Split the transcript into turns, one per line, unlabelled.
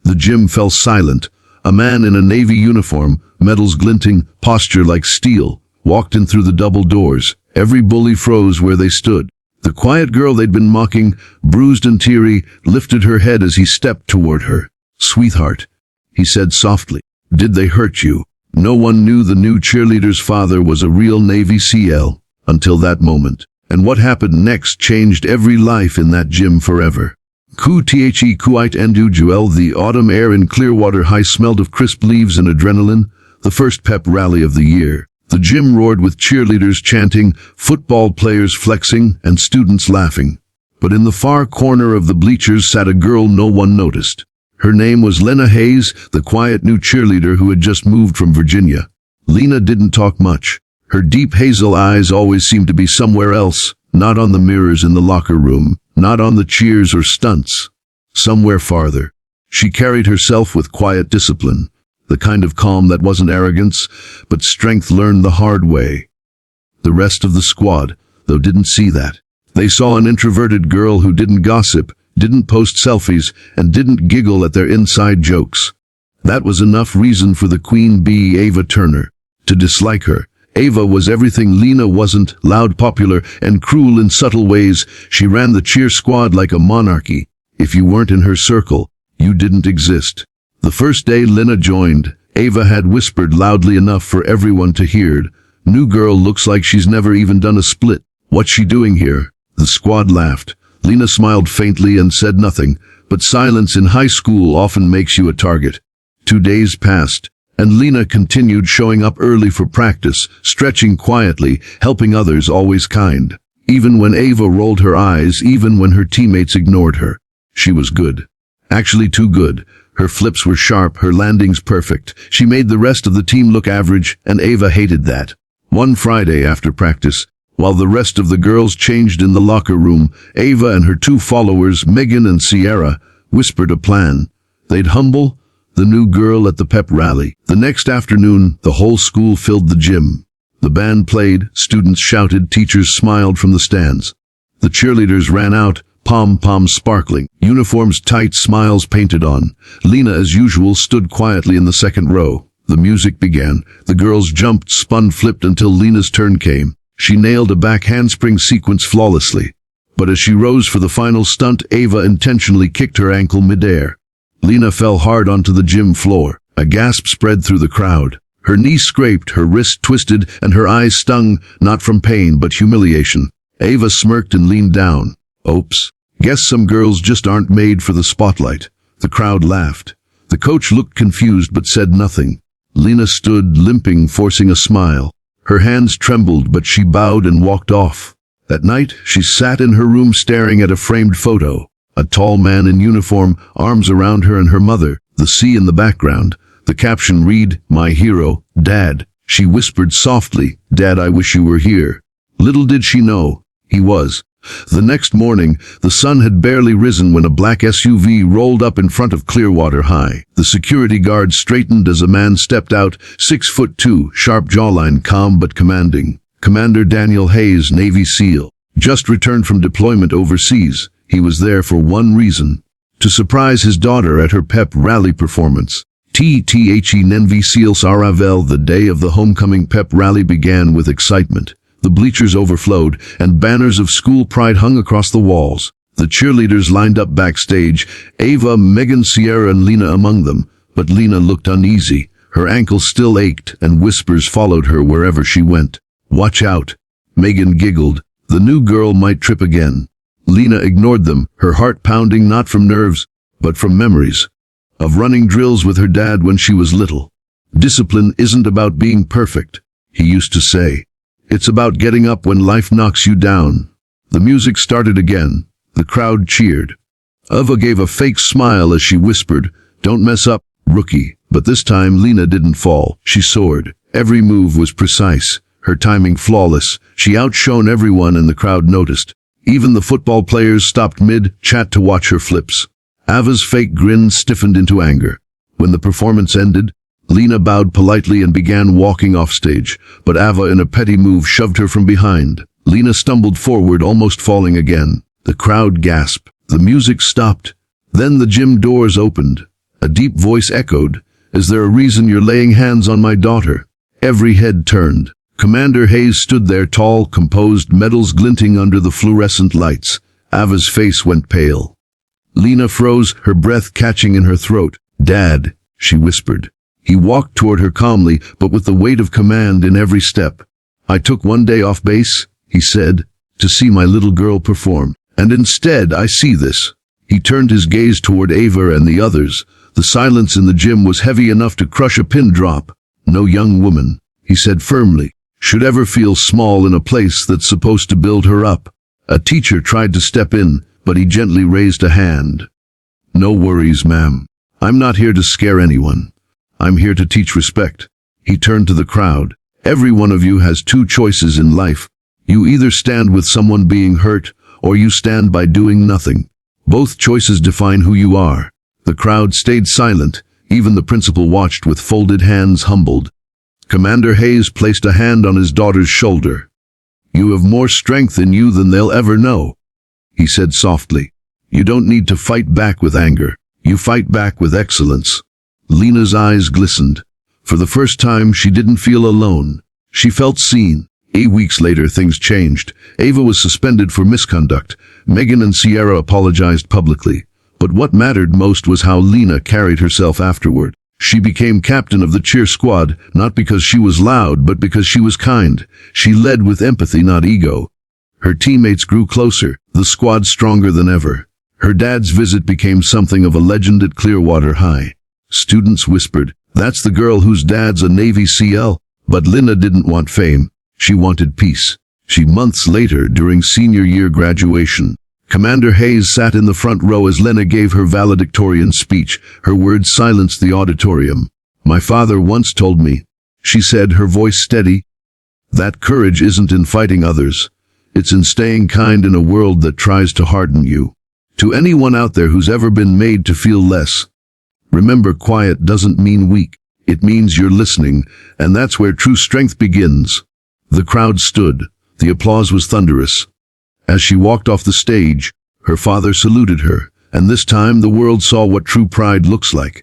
The gym fell silent. A man in a navy uniform, medals glinting, posture like steel, walked in through the double doors. Every bully froze where they stood. The quiet girl they'd been mocking, bruised and teary, lifted her head as he stepped toward her. "Sweetheart," he said softly, "did they hurt you?" No one knew the new cheerleader's father was a real Navy SEAL until that moment. And what happened next changed every life in that gym forever. Kuit endu juel. The autumn air in Clearwater High smelled of crisp leaves and adrenaline, the first pep rally of the year. The gym roared with cheerleaders chanting, football players flexing, and students laughing. But in the far corner of the bleachers sat a girl no one noticed. Her name was Lena Hayes, the quiet new cheerleader who had just moved from Virginia. Lena didn't talk much. Her deep hazel eyes always seemed to be somewhere else, not on the mirrors in the locker room, not on the cheers or stunts. Somewhere farther. She carried herself with quiet discipline, the kind of calm that wasn't arrogance, but strength learned the hard way. The rest of the squad, though, didn't see that. They saw an introverted girl who didn't gossip, didn't post selfies, and didn't giggle at their inside jokes. That was enough reason for the queen bee, Ava Turner, to dislike her. Ava was everything Lena wasn't: loud, popular, and cruel in subtle ways. She ran the cheer squad like a monarchy. If you weren't in her circle, you didn't exist. The first day Lena joined, Ava had whispered loudly enough for everyone to hear, "New girl looks like she's never even done a split. What's she doing here?" The squad laughed. Lena smiled faintly and said nothing, but silence in high school often makes you a target. 2 days passed, and Lena continued showing up early for practice, stretching quietly, helping others, always kind. Even when Ava rolled her eyes, even when her teammates ignored her, she was good. Actually too good. Her flips were sharp, her landings perfect. She made the rest of the team look average, and Ava hated that. One Friday after practice, while the rest of the girls changed in the locker room, Ava and her 2 followers, Megan and Sierra, whispered a plan. They'd humble the new girl at the pep rally. The next afternoon, the whole school filled the gym. The band played, students shouted, teachers smiled from the stands. The cheerleaders ran out, pom-poms sparkling, uniforms tight, smiles painted on. Lena, as usual, stood quietly in the second row. The music began. The girls jumped, spun, flipped until Lena's turn came. She nailed a back handspring sequence flawlessly. But as she rose for the final stunt, Ava intentionally kicked her ankle midair. Lena fell hard onto the gym floor. A gasp spread through the crowd. Her knee scraped, her wrist twisted, and her eyes stung, not from pain but humiliation. Ava smirked and leaned down. "Oops. Guess some girls just aren't made for the spotlight." The crowd laughed. The coach looked confused but said nothing. Lena stood, limping, forcing a smile. Her hands trembled, but she bowed and walked off. That night, she sat in her room staring at a framed photo. A tall man in uniform, arms around her and her mother, the sea in the background. The caption read, "My hero, Dad." She whispered softly, "Dad, I wish you were here." Little did she know, he was. The next morning, the sun had barely risen when a black SUV rolled up in front of Clearwater High. The security guard straightened as a man stepped out, 6'2", sharp jawline, calm but commanding. Commander Daniel Hayes, Navy SEAL. Just returned from deployment overseas. He was there for one reason: to surprise his daughter at her pep rally performance. Navy SEAL Saravel. The day of the homecoming pep rally began with excitement. The bleachers overflowed, and banners of school pride hung across the walls. The cheerleaders lined up backstage, Ava, Megan, Sierra, and Lena among them. But Lena looked uneasy. Her ankle still ached, and whispers followed her wherever she went. "Watch out." Megan giggled. The new girl might trip again. Lena ignored them, her heart pounding not from nerves, but from memories of running drills with her dad when she was little. "Discipline isn't about being perfect," he used to say. "It's about getting up when life knocks you down." The music started again. The crowd cheered. Ava gave a fake smile as she whispered, "Don't mess up, rookie." But this time Lena didn't fall. She soared. Every move was precise, her timing flawless. She outshone everyone, and the crowd noticed. Even the football players stopped mid-chat to watch her flips. Ava's fake grin stiffened into anger. When the performance ended, Lena bowed politely and began walking off stage, but Ava, in a petty move, shoved her from behind. Lena stumbled forward, almost falling again. The crowd gasped. The music stopped. Then the gym doors opened. A deep voice echoed, "Is there a reason you're laying hands on my daughter?" Every head turned. Commander Hayes stood there, tall, composed, medals glinting under the fluorescent lights. Ava's face went pale. Lena froze, her breath catching in her throat. "Dad," she whispered. He walked toward her calmly, but with the weight of command in every step. "I took one day off base," he said, "to see my little girl perform. And instead, I see this." He turned his gaze toward Ava and the others. The silence in the gym was heavy enough to crush a pin drop. "No young woman," he said firmly, "should ever feel small in a place that's supposed to build her up." A teacher tried to step in, but he gently raised a hand. "No worries, ma'am. I'm not here to scare anyone. I'm here to teach respect." He turned to the crowd. "Every one of you has two choices in life. You either stand with someone being hurt, or you stand by doing nothing. Both choices define who you are." The crowd stayed silent. Even the principal watched with folded hands, humbled. Commander Hayes placed a hand on his daughter's shoulder. "You have more strength in you than they'll ever know," he said softly. "You don't need to fight back with anger. You fight back with excellence." Lena's eyes glistened. For the first time, she didn't feel alone. She felt seen. 8 weeks later, things changed. Ava was suspended for misconduct. Megan and Sierra apologized publicly. But what mattered most was how Lena carried herself afterward. She became captain of the cheer squad, not because she was loud, but because she was kind. She led with empathy, not ego. Her teammates grew closer, the squad stronger than ever. Her dad's visit became something of a legend at Clearwater High. Students whispered, "That's the girl whose dad's a Navy SEAL." But Lena didn't want fame. She wanted peace. Months later, during senior year graduation, Commander Hayes sat in the front row as Lena gave her valedictorian speech. Her words silenced the auditorium. "My father once told me," she said, her voice steady, "that courage isn't in fighting others. It's in staying kind in a world that tries to harden you." To anyone out there who's ever been made to feel less, remember, quiet doesn't mean weak. It means you're listening, and that's where true strength begins. The crowd stood. The applause was thunderous. As she walked off the stage, her father saluted her, and this time the world saw what true pride looks like.